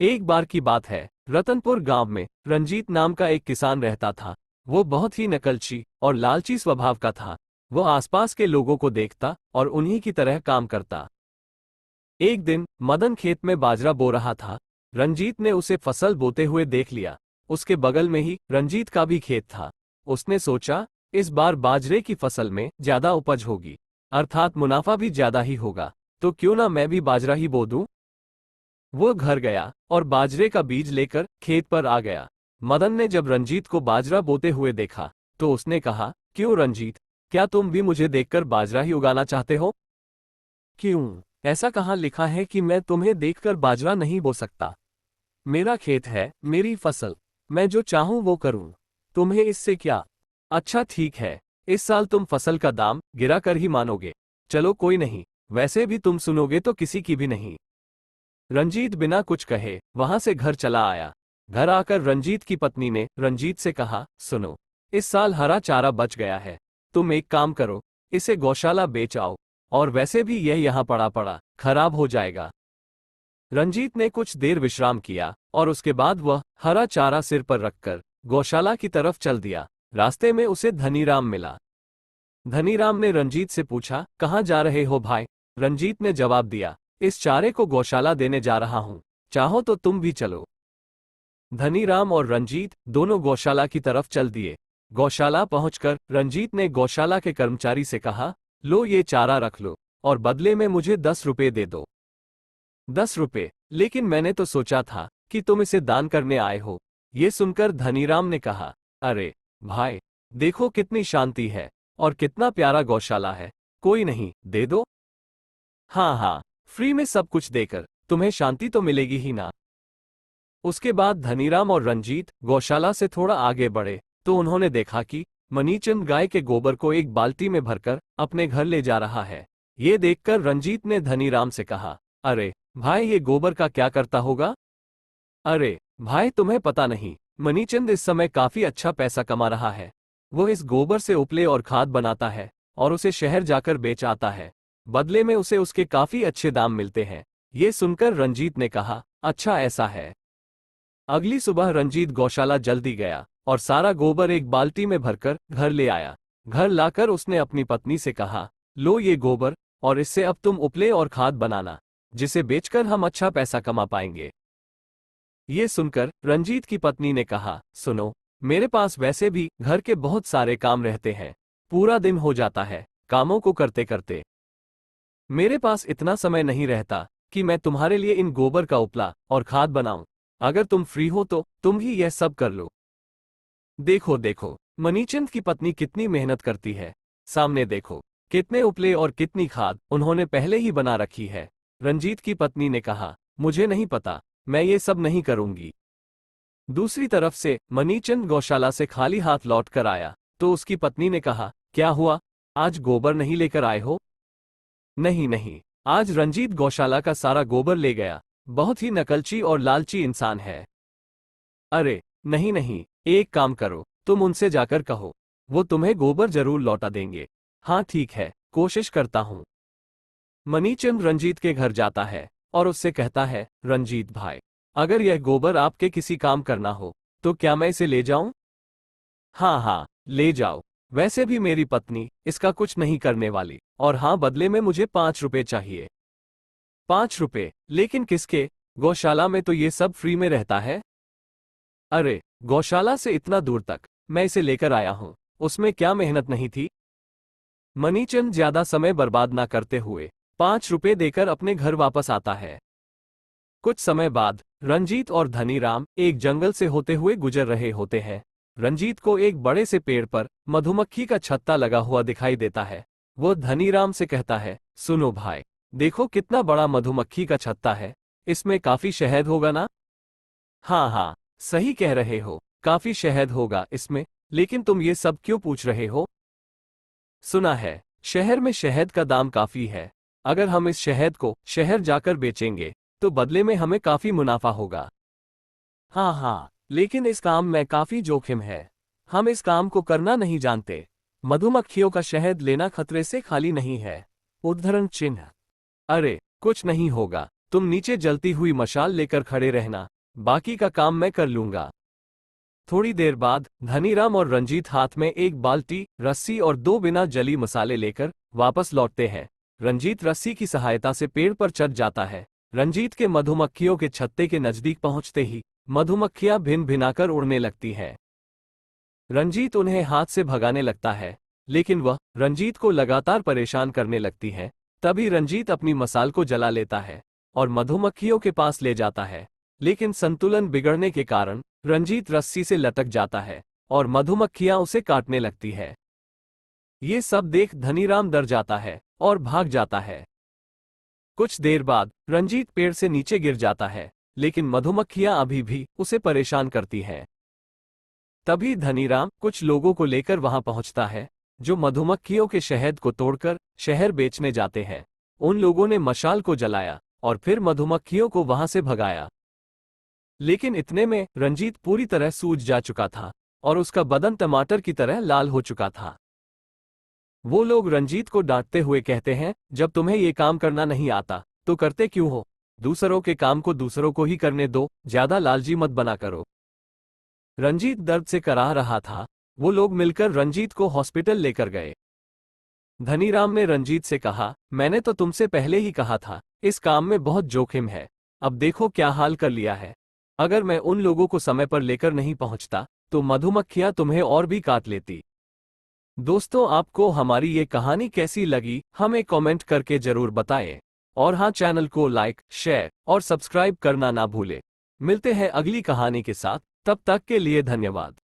एक बार की बात है, रतनपुर गांव में रंजीत नाम का एक किसान रहता था। वो बहुत ही नकलची और लालची स्वभाव का था। वो आसपास के लोगों को देखता और उन्हीं की तरह काम करता। एक दिन मदन खेत में बाजरा बो रहा था। रंजीत ने उसे फसल बोते हुए देख लिया। उसके बगल में ही रंजीत का भी खेत था। उसने सोचा, इस बार बाजरे की फसल में ज्यादा उपज होगी, अर्थात मुनाफा भी ज्यादा ही होगा, तो क्यों ना मैं भी बाजरा ही बो दूं। वो घर गया और बाजरे का बीज लेकर खेत पर आ गया। मदन ने जब रंजीत को बाजरा बोते हुए देखा तो उसने कहा, क्यों रंजीत, क्या तुम भी मुझे देखकर बाजरा ही उगाना चाहते हो? क्यों? ऐसा कहाँ लिखा है कि मैं तुम्हें देखकर बाजरा नहीं बो सकता? मेरा खेत है, मेरी फसल, मैं जो चाहूं वो करूं। तुम्हें इससे क्या? अच्छा ठीक है, इस साल तुम फसल का दाम गिरा कर ही मानोगे। चलो कोई नहीं, वैसे भी तुम सुनोगे तो किसी की भी नहीं। रंजीत बिना कुछ कहे वहां से घर चला आया। घर आकर रंजीत की पत्नी ने रंजीत से कहा, सुनो, इस साल हरा चारा बच गया है। तुम एक काम करो, इसे गौशाला बेच आओ, और वैसे भी यह यहाँ पड़ा पड़ा खराब हो जाएगा। रंजीत ने कुछ देर विश्राम किया और उसके बाद वह हरा चारा सिर पर रखकर गौशाला की तरफ चल दिया। रास्ते में उसे धनीराम मिला। धनीराम ने रंजीत से पूछा, कहाँ जा रहे हो भाई? रंजीत ने जवाब दिया, इस चारे को गौशाला देने जा रहा हूं, चाहो तो तुम भी चलो। धनीराम और रंजीत दोनों गौशाला की तरफ चल दिए। गौशाला पहुंचकर रंजीत ने गौशाला के कर्मचारी से कहा, लो ये चारा रख लो और बदले में मुझे 10 रुपए दे दो। 10 रुपए? लेकिन मैंने तो सोचा था कि तुम इसे दान करने आए हो। ये सुनकर धनीराम ने कहा, अरे भाई, देखो कितनी शांति है और कितना प्यारा गौशाला है, कोई नहीं, दे दो। हाँ हाँ, फ्री में सब कुछ देकर तुम्हें शांति तो मिलेगी ही ना। उसके बाद धनीराम और रंजीत गौशाला से थोड़ा आगे बढ़े तो उन्होंने देखा कि मनीचंद गाय के गोबर को एक बाल्टी में भरकर अपने घर ले जा रहा है। ये देखकर रंजीत ने धनीराम से कहा, अरे भाई, ये गोबर का क्या करता होगा? अरे भाई, तुम्हें पता नहीं, मनीचंद इस समय काफी अच्छा पैसा कमा रहा है। वो इस गोबर से उपले और खाद बनाता है और उसे शहर जाकर बेच आता है। बदले में उसे उसके काफी अच्छे दाम मिलते हैं। ये सुनकर रंजीत ने कहा, अच्छा ऐसा है। अगली सुबह रंजीत गौशाला जल्दी गया और सारा गोबर एक बाल्टी में भरकर घर ले आया। घर लाकर उसने अपनी पत्नी से कहा, लो ये गोबर, और इससे अब तुम उपले और खाद बनाना, जिसे बेचकर हम अच्छा पैसा कमा पाएंगे। ये सुनकर रंजीत की पत्नी ने कहा, सुनो, मेरे पास वैसे भी घर के बहुत सारे काम रहते हैं, पूरा दिन हो जाता है कामों को करते करते। मेरे पास इतना समय नहीं रहता कि मैं तुम्हारे लिए इन गोबर का उपला और खाद बनाऊं। अगर तुम फ्री हो तो तुम ही यह सब कर लो। देखो देखो, मनीचंद की पत्नी कितनी मेहनत करती है। सामने देखो, कितने उपले और कितनी खाद उन्होंने पहले ही बना रखी है। रंजीत की पत्नी ने कहा, मुझे नहीं पता, मैं ये सब नहीं करूंगी। दूसरी तरफ से मनीचंद गौशाला से खाली हाथ लौट कर आया तो उसकी पत्नी ने कहा, क्या हुआ, आज गोबर नहीं लेकर आए हो? नहीं नहीं, आज रंजीत गौशाला का सारा गोबर ले गया। बहुत ही नकलची और लालची इंसान है। अरे नहीं नहीं, एक काम करो, तुम उनसे जाकर कहो, वो तुम्हें गोबर जरूर लौटा देंगे। हाँ ठीक है, कोशिश करता हूँ। मनीचंद रंजीत के घर जाता है और उससे कहता है, रंजीत भाई, अगर यह गोबर आपके किसी काम करना हो तो क्या मैं इसे ले जाऊं? हाँ हाँ, ले जाओ। वैसे भी मेरी पत्नी इसका कुछ नहीं करने वाली, और हाँ, बदले में मुझे 5 रुपए चाहिए। 5 रुपए? लेकिन किसके? गौशाला में तो ये सब फ्री में रहता है। अरे, गौशाला से इतना दूर तक मैं इसे लेकर आया हूं, उसमें क्या मेहनत नहीं थी? मनीचंद ज्यादा समय बर्बाद ना करते हुए 5 रुपए देकर अपने घर वापस आता है। कुछ समय बाद रंजीत और धनीराम एक जंगल से होते हुए गुजर रहे होते हैं। रंजीत को एक बड़े से पेड़ पर मधुमक्खी का छत्ता लगा हुआ दिखाई देता है। वो धनीराम से कहता है, सुनो भाई, देखो कितना बड़ा मधुमक्खी का छत्ता है, इसमें काफी शहद होगा ना? हाँ हाँ, सही कह रहे हो, काफी शहद होगा इसमें, लेकिन तुम ये सब क्यों पूछ रहे हो? सुना है शहर में शहद का दाम काफी है। अगर हम इस शहद को शहर जाकर बेचेंगे तो बदले में हमें काफी मुनाफा होगा। हाँ हाँ, लेकिन इस काम में काफी जोखिम है। हम इस काम को करना नहीं जानते। मधुमक्खियों का शहद लेना खतरे से खाली नहीं है। उद्धरण चिन्ह। अरे कुछ नहीं होगा, तुम नीचे जलती हुई मशाल लेकर खड़े रहना, बाकी का काम मैं कर लूंगा। थोड़ी देर बाद धनीराम और रंजीत हाथ में एक बाल्टी, रस्सी और 2 बिना जली मसाले लेकर वापस लौटते हैं। रंजीत रस्सी की सहायता से पेड़ पर चढ़ जाता है। रंजीत के मधुमक्खियों के छत्ते के नजदीक पहुंचते ही मधुमक्खियां भिन भिनाकर उड़ने लगती हैं। रंजीत उन्हें हाथ से भगाने लगता है, लेकिन वह रंजीत को लगातार परेशान करने लगती है। तभी रंजीत अपनी मसाल को जला लेता है और मधुमक्खियों के पास ले जाता है, लेकिन संतुलन बिगड़ने के कारण रंजीत रस्सी से लटक जाता है और मधुमक्खियां उसे काटने लगती है। ये सब देख धनीराम डर जाता है और भाग जाता है। कुछ देर बाद रंजीत पेड़ से नीचे गिर जाता है, लेकिन मधुमक्खियां अभी भी उसे परेशान करती हैं। तभी धनीराम कुछ लोगों को लेकर वहां पहुंचता है, जो मधुमक्खियों के शहद को तोड़कर शहर बेचने जाते हैं। उन लोगों ने मशाल को जलाया और फिर मधुमक्खियों को वहां से भगाया। लेकिन इतने में रंजीत पूरी तरह सूज जा चुका था और उसका बदन टमाटर की तरह लाल हो चुका था। वो लोग रंजीत को डांटते हुए कहते हैं, जब तुम्हें ये काम करना नहीं आता तो करते क्यों हो? दूसरों के काम को दूसरों को ही करने दो, ज्यादा लालची मत बना करो। रंजीत दर्द से कराह रहा था। वो लोग मिलकर रंजीत को हॉस्पिटल लेकर गए। धनीराम ने रंजीत से कहा, मैंने तो तुमसे पहले ही कहा था, इस काम में बहुत जोखिम है। अब देखो क्या हाल कर लिया है। अगर मैं उन लोगों को समय पर लेकर नहीं पहुंचता तो मधुमक्खियां तुम्हें और भी काट लेती। दोस्तों, आपको हमारी ये कहानी कैसी लगी हमें कमेंट करके जरूर बताएं। और हाँ, चैनल को लाइक, शेयर और सब्सक्राइब करना ना भूलें। मिलते हैं अगली कहानी के साथ, तब तक के लिए धन्यवाद।